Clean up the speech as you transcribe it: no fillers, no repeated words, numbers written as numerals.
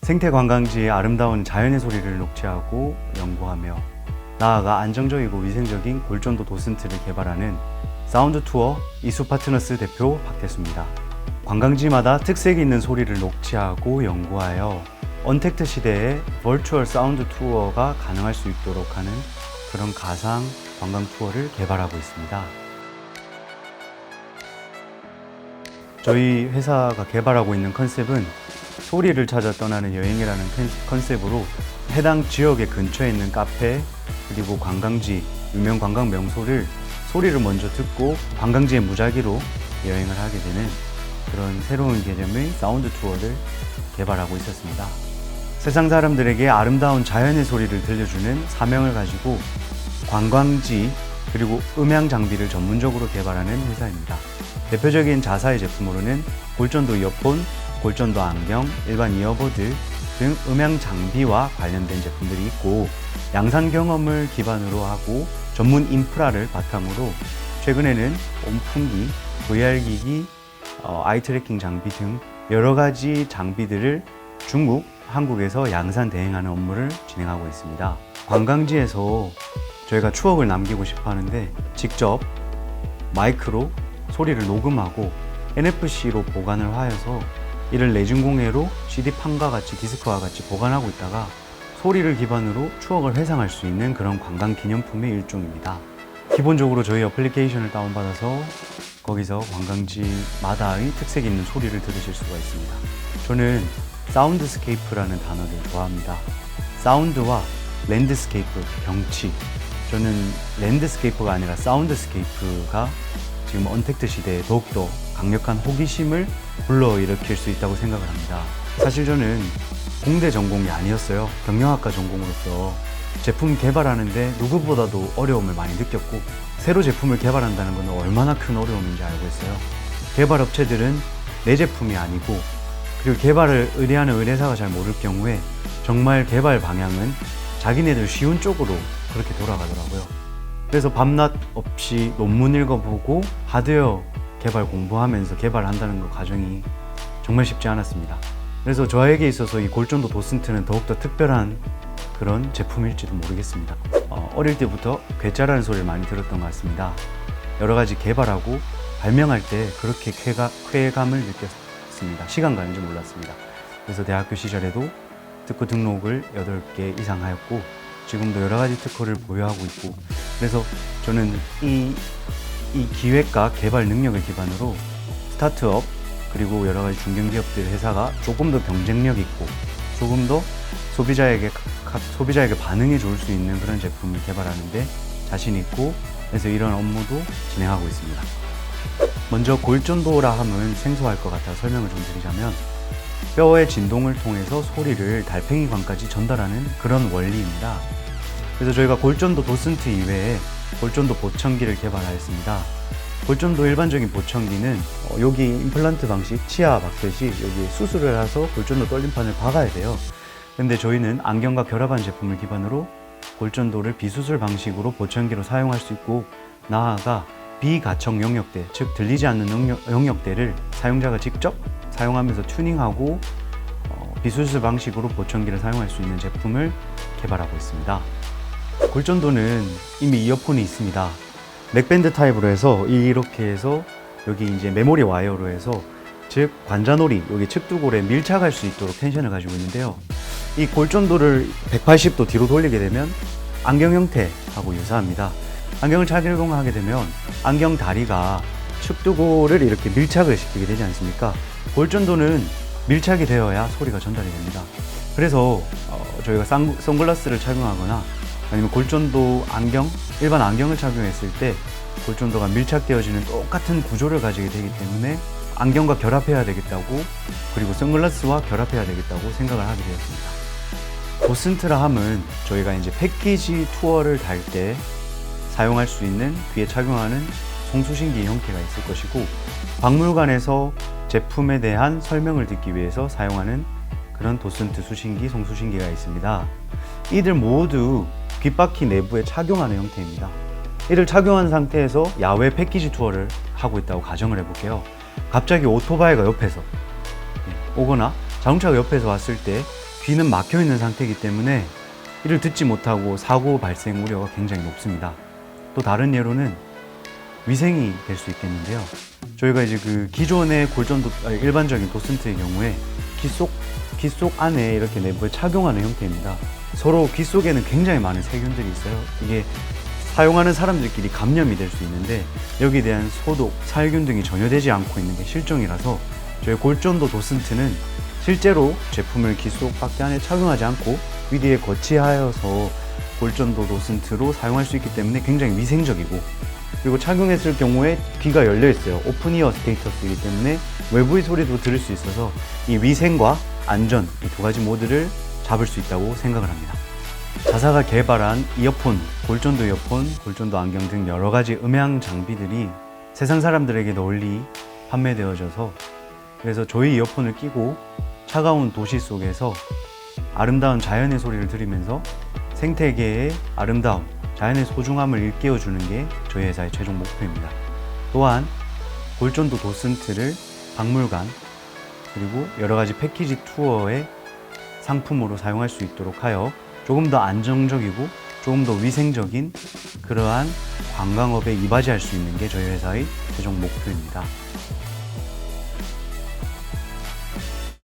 생태관광지의 아름다운 자연의 소리를 녹취하고 연구하며 나아가 안정적이고 위생적인 골전도 도슨트를 개발하는 사운드 투어 이수 파트너스 대표 박태수입니다. 관광지마다 특색 있는 소리를 녹취하고 연구하여 언택트 시대에 버추얼 사운드 투어가 가능할 수 있도록 하는 그런 가상 관광 투어를 개발하고 있습니다. 저희 회사가 개발하고 있는 컨셉은 소리를 찾아 떠나는 여행이라는 컨셉으로 해당 지역의 근처에 있는 카페 그리고 관광지, 유명 관광 명소를 소리를 먼저 듣고 관광지의 무작위로 여행을 하게 되는 그런 새로운 개념의 사운드 투어를 개발하고 있었습니다. 세상 사람들에게 아름다운 자연의 소리를 들려주는 사명을 가지고 관광지 그리고 음향 장비를 전문적으로 개발하는 회사입니다. 대표적인 자사의 제품으로는 골전도 이어폰, 골전도 안경, 일반 이어버드 등 음향 장비와 관련된 제품들이 있고, 양산 경험을 기반으로 하고 전문 인프라를 바탕으로 최근에는 온풍기, VR 기기, 아이 트래킹 장비 등 여러 가지 장비들을 중국, 한국에서 양산 대행하는 업무를 진행하고 있습니다. 관광지에서 저희가 추억을 남기고 싶어 하는데 직접 마이크로 소리를 녹음하고 NFC로 보관을 하여서 이를 내진공예로 CD판과 같이 디스크와 같이 보관하고 있다가 소리를 기반으로 추억을 회상할 수 있는 그런 관광 기념품의 일종입니다. 기본적으로 저희 어플리케이션을 다운받아서 거기서 관광지마다의 특색 있는 소리를 들으실 수가 있습니다. 저는 사운드스케이프라는 단어를 좋아합니다. 사운드와 랜드스케이프, 경치. 저는 랜드스케이프가 아니라 사운드스케이프가 지금 언택트 시대에 더욱더 강력한 호기심을 불러일으킬 수 있다고 생각을 합니다. 사실 저는 공대 전공이 아니었어요. 경영학과 전공으로서 제품 개발하는데 누구보다도 어려움을 많이 느꼈고, 새로 제품을 개발한다는 건 얼마나 큰 어려움인지 알고 있어요. 개발 업체들은 내 제품이 아니고, 그리고 개발을 의뢰하는 의뢰사가 잘 모를 경우에 정말 개발 방향은 자기네들 쉬운 쪽으로 그렇게 돌아가더라고요. 그래서 밤낮 없이 논문 읽어보고 하드웨어 개발 공부하면서 개발한다는 그 과정이 정말 쉽지 않았습니다. 그래서 저에게 있어서 이 골전도 도슨트는 더욱더 특별한 그런 제품일지도 모르겠습니다. 어릴 때부터 괴짜라는 소리를 많이 들었던 것 같습니다. 여러 가지 개발하고 발명할 때 그렇게 쾌감을 느꼈습니다. 시간 가는 줄 몰랐습니다. 그래서 대학교 시절에도 특허 등록을 8개 이상 하였고, 지금도 여러 가지 특허를 보유하고 있고, 그래서 저는 이 기획과 개발 능력을 기반으로 스타트업 그리고 여러 가지 중견기업들 회사가 조금 더 경쟁력 있고 조금 더 소비자에게 반응이 좋을 수 있는 그런 제품을 개발하는데 자신 있고, 그래서 이런 업무도 진행하고 있습니다. 먼저 골전도라 함은 생소할 것 같아 설명을 좀 드리자면, 뼈의 진동을 통해서 소리를 달팽이관까지 전달하는 그런 원리입니다. 그래서 저희가 골전도 도슨트 이외에 골전도 보청기를 개발하였습니다. 골전도 일반적인 보청기는 여기 임플란트 방식, 치아 박듯이 여기 수술을 해서 골전도 떨림판을 박아야 돼요. 근데 저희는 안경과 결합한 제품을 기반으로 골전도를 비수술 방식으로 보청기로 사용할 수 있고, 나아가 비가청 영역대, 즉 들리지 않는 영역대를 사용자가 직접 사용하면서 튜닝하고 비수술 방식으로 보청기를 사용할 수 있는 제품을 개발하고 있습니다. 골전도는 이미 이어폰이 있습니다. 넥밴드 타입으로 해서 이렇게 해서 여기 이제 메모리 와이어로 해서, 즉 관자놀이 여기 측두골에 밀착할 수 있도록 텐션을 가지고 있는데요. 이 골전도를 180도 뒤로 돌리게 되면 안경 형태하고 유사합니다. 안경을 착용하게 되면 안경 다리가 측두골을 이렇게 밀착을 시키게 되지 않습니까? 골전도는 밀착이 되어야 소리가 전달이 됩니다. 그래서 저희가 선글라스를 착용하거나 아니면 골전도 안경, 일반 안경을 착용했을 때 골전도가 밀착되어지는 똑같은 구조를 가지게 되기 때문에 안경과 결합해야 되겠다고, 그리고 선글라스와 결합해야 되겠다고 생각을 하게 되었습니다. 도슨트라 함은 저희가 이제 패키지 투어를 달 때 사용할 수 있는 귀에 착용하는 송수신기 형태가 있을 것이고, 박물관에서 제품에 대한 설명을 듣기 위해서 사용하는 그런 도슨트 수신기, 송수신기가 있습니다. 이들 모두 귓바퀴 내부에 착용하는 형태입니다. 이를 착용한 상태에서 야외 패키지 투어를 하고 있다고 가정을 해볼게요. 갑자기 오토바이가 옆에서 오거나 자동차가 옆에서 왔을 때 귀는 막혀 있는 상태이기 때문에 이를 듣지 못하고 사고 발생 우려가 굉장히 높습니다. 또 다른 예로는 위생이 될 수 있겠는데요. 저희가 이제 그 기존의 일반적인 도슨트의 경우에 귀 속 안에 이렇게 내부에 착용하는 형태입니다. 서로 귀 속에는 굉장히 많은 세균들이 있어요. 이게 사용하는 사람들끼리 감염이 될 수 있는데 여기에 대한 소독, 살균 등이 전혀 되지 않고 있는 게 실정이라서 저희 골전도 도슨트는 실제로 제품을 귀 속 밖에 안에 착용하지 않고 귀 뒤에 거치하여서 골전도 도슨트로 사용할 수 있기 때문에 굉장히 위생적이고, 그리고 착용했을 경우에 귀가 열려 있어요. 오픈 이어 스테이터스이기 때문에 외부의 소리도 들을 수 있어서 이 위생과 안전, 이 두 가지 모두를 잡을 수 있다고 생각을 합니다. 자사가 개발한 이어폰, 골전도 이어폰, 골전도 안경 등 여러 가지 음향 장비들이 세상 사람들에게 널리 판매되어져서, 그래서 저희 이어폰을 끼고 차가운 도시 속에서 아름다운 자연의 소리를 들으면서 생태계의 아름다움, 자연의 소중함을 일깨워주는 게 저희 회사의 최종 목표입니다. 또한 골전도 도슨트를 박물관 그리고 여러 가지 패키지 투어의 상품으로 사용할 수 있도록 하여 조금 더 안정적이고 조금 더 위생적인 그러한 관광업에 이바지할 수 있는 게 저희 회사의 최종 목표입니다.